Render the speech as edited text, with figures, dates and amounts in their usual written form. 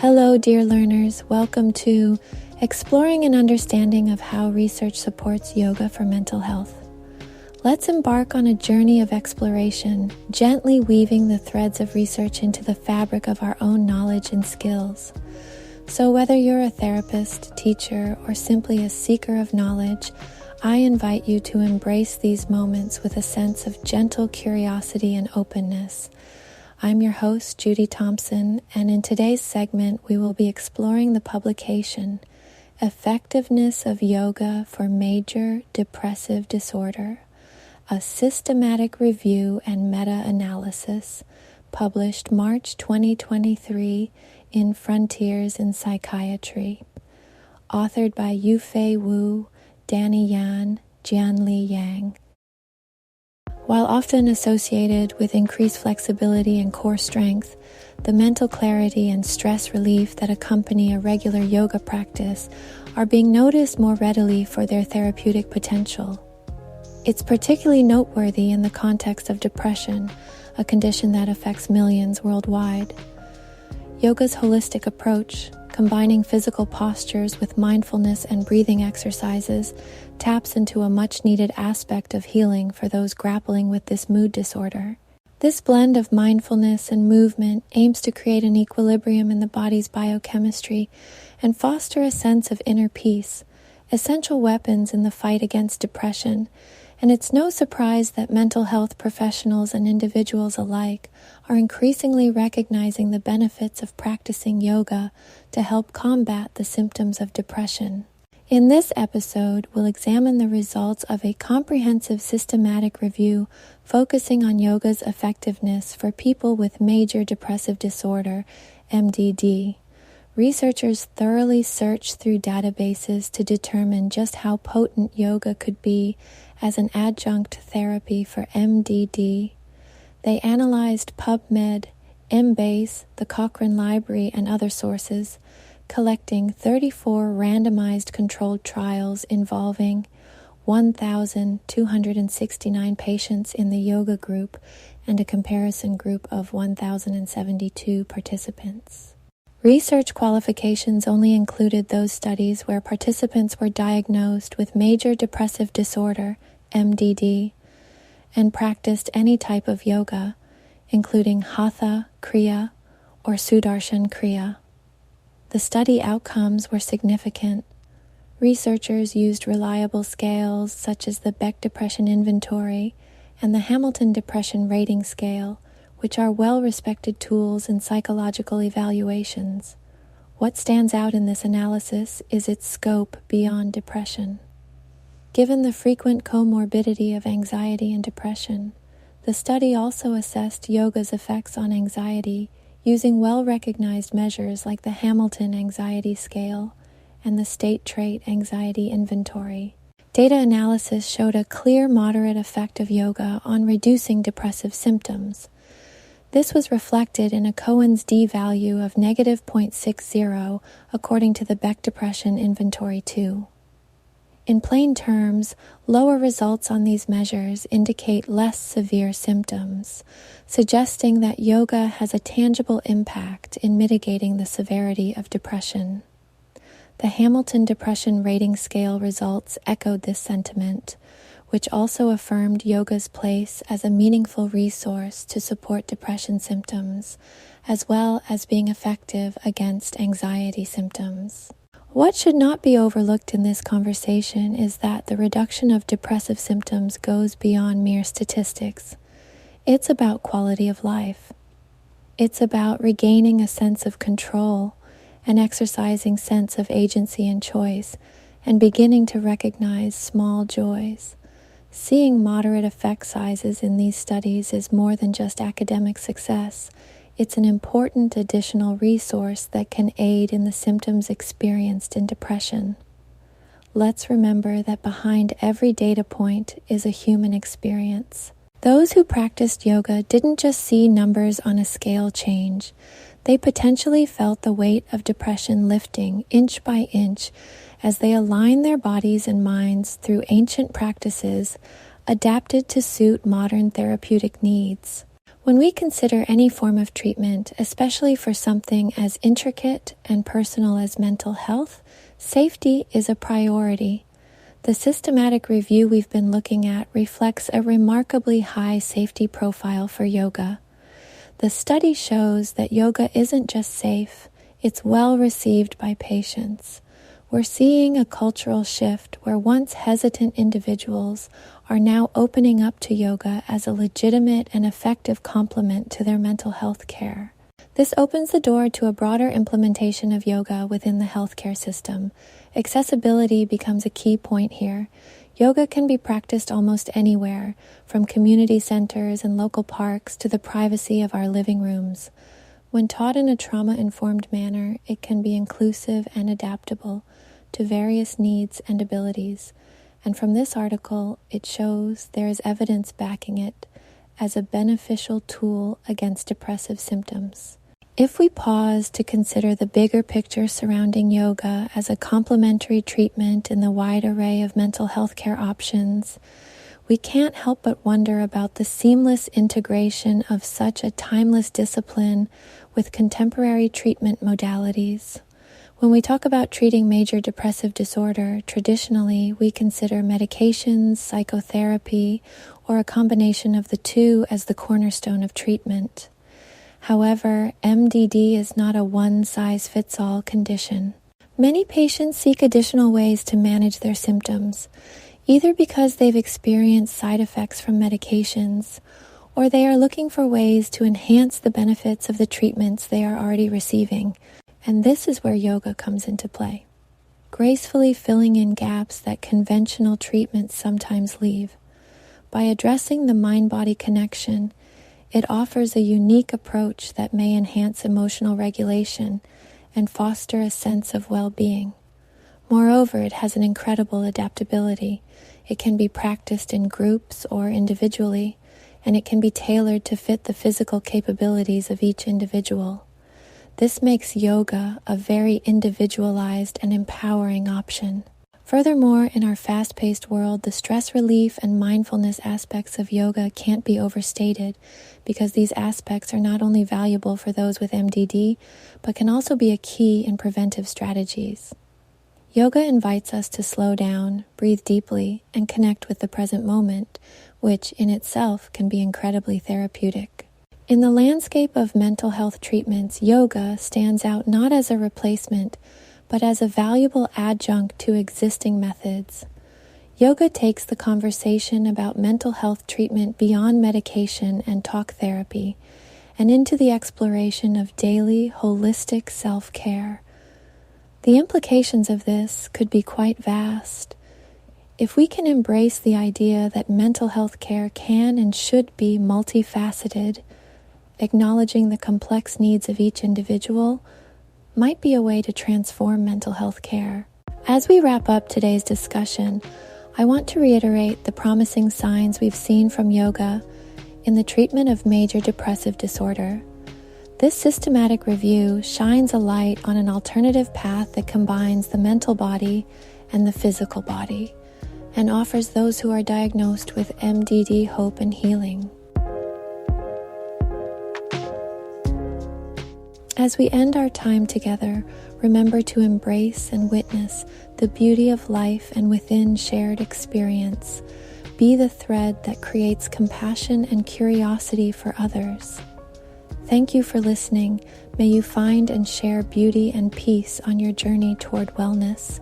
Hello, dear learners. Welcome to Exploring an Understanding of How Research Supports Yoga for Mental Health. Let's embark on a journey of exploration, gently weaving the threads of research into the fabric of our own knowledge and skills. So whether you're a therapist, teacher, or simply a seeker of knowledge, I invite you to embrace these moments with a sense of gentle curiosity and openness. I'm your host, Judy Thompson, and in today's segment, we will be exploring the publication, Effectiveness of Yoga for Major Depressive Disorder, a systematic review and meta-analysis, published March 2023 in Frontiers in Psychiatry, authored by Yufei Wu, Danny Yan, Jianli Yang. While often associated with increased flexibility and core strength, the mental clarity and stress relief that accompany a regular yoga practice are being noticed more readily for their therapeutic potential. It's particularly noteworthy in the context of depression, a condition that affects millions worldwide. Yoga's holistic approach, combining physical postures with mindfulness and breathing exercises, taps into a much-needed aspect of healing for those grappling with this mood disorder. This blend of mindfulness and movement aims to create an equilibrium in the body's biochemistry and foster a sense of inner peace, essential weapons in the fight against depression. And it's no surprise that mental health professionals and individuals alike are increasingly recognizing the benefits of practicing yoga to help combat the symptoms of depression. In this episode, we'll examine the results of a comprehensive systematic review focusing on yoga's effectiveness for people with major depressive disorder, MDD. Researchers thoroughly searched through databases to determine just how potent yoga could be as an adjunct therapy for MDD. They analyzed PubMed, Embase, the Cochrane Library, and other sources, collecting 34 randomized controlled trials involving 1,269 patients in the yoga group and a comparison group of 1,072 participants. Research qualifications only included those studies where participants were diagnosed with major depressive disorder, MDD, and practiced any type of yoga, including Hatha Kriya or Sudarshan Kriya. The study outcomes were significant. Researchers used reliable scales such as the Beck Depression Inventory and the Hamilton Depression Rating Scale, which are well-respected tools in psychological evaluations. What stands out in this analysis is its scope beyond depression. Given the frequent comorbidity of anxiety and depression, the study also assessed yoga's effects on anxiety using well-recognized measures like the Hamilton Anxiety Scale and the State Trait Anxiety Inventory. Data analysis showed a clear moderate effect of yoga on reducing depressive symptoms. This was reflected in a Cohen's d value of negative 0.60 according to the Beck Depression Inventory 2. In plain terms, lower results on these measures indicate less severe symptoms, suggesting that yoga has a tangible impact in mitigating the severity of depression. The Hamilton Depression Rating Scale results echoed this sentiment, which also affirmed yoga's place as a meaningful resource to support depression symptoms, as well as being effective against anxiety symptoms. What should not be overlooked in this conversation is that the reduction of depressive symptoms goes beyond mere statistics. It's about quality of life. It's about regaining a sense of control, an exercising sense of agency and choice, and beginning to recognize small joys. Seeing moderate effect sizes in these studies is more than just academic success. It's an important additional resource that can aid in the symptoms experienced in depression. Let's remember that behind every data point is a human experience. Those who practiced yoga didn't just see numbers on a scale change. They potentially felt the weight of depression lifting inch by inch as they aligned their bodies and minds through ancient practices adapted to suit modern therapeutic needs. When we consider any form of treatment, especially for something as intricate and personal as mental health, safety is a priority. The systematic review we've been looking at reflects a remarkably high safety profile for yoga. The study shows that yoga isn't just safe, it's well received by patients. We're seeing a cultural shift where once hesitant individuals are now opening up to yoga as a legitimate and effective complement to their mental health care. This opens the door to a broader implementation of yoga within the healthcare system. Accessibility becomes a key point here. Yoga can be practiced almost anywhere, from community centers and local parks to the privacy of our living rooms. When taught in a trauma-informed manner, it can be inclusive and adaptable to various needs and abilities. And from this article, it shows there is evidence backing it as a beneficial tool against depressive symptoms. If we pause to consider the bigger picture surrounding yoga as a complementary treatment in the wide array of mental health care options, we can't help but wonder about the seamless integration of such a timeless discipline with contemporary treatment modalities. When we talk about treating major depressive disorder, traditionally we consider medications, psychotherapy, or a combination of the two as the cornerstone of treatment. However, MDD is not a one-size-fits-all condition. Many patients seek additional ways to manage their symptoms, either because they've experienced side effects from medications, or they are looking for ways to enhance the benefits of the treatments they are already receiving. And this is where yoga comes into play, gracefully filling in gaps that conventional treatments sometimes leave. By addressing the mind-body connection, it offers a unique approach that may enhance emotional regulation and foster a sense of well-being. Moreover, it has an incredible adaptability. It can be practiced in groups or individually, and it can be tailored to fit the physical capabilities of each individual. This makes yoga a very individualized and empowering option. Furthermore, in our fast-paced world, the stress relief and mindfulness aspects of yoga can't be overstated because these aspects are not only valuable for those with MDD, but can also be a key in preventive strategies. Yoga invites us to slow down, breathe deeply, and connect with the present moment, which in itself can be incredibly therapeutic. In the landscape of mental health treatments, yoga stands out not as a replacement, but as a valuable adjunct to existing methods. Yoga takes the conversation about mental health treatment beyond medication and talk therapy, and into the exploration of daily, holistic self-care. The implications of this could be quite vast. If we can embrace the idea that mental health care can and should be multifaceted, acknowledging the complex needs of each individual might be a way to transform mental health care. As we wrap up today's discussion, I want to reiterate the promising signs we've seen from yoga in the treatment of major depressive disorder. This systematic review shines a light on an alternative path that combines the mental body and the physical body, and offers those who are diagnosed with MDD hope and healing. As we end our time together, remember to embrace and witness the beauty of life and within shared experience. Be the thread that creates compassion and curiosity for others. Thank you for listening. May you find and share beauty and peace on your journey toward wellness.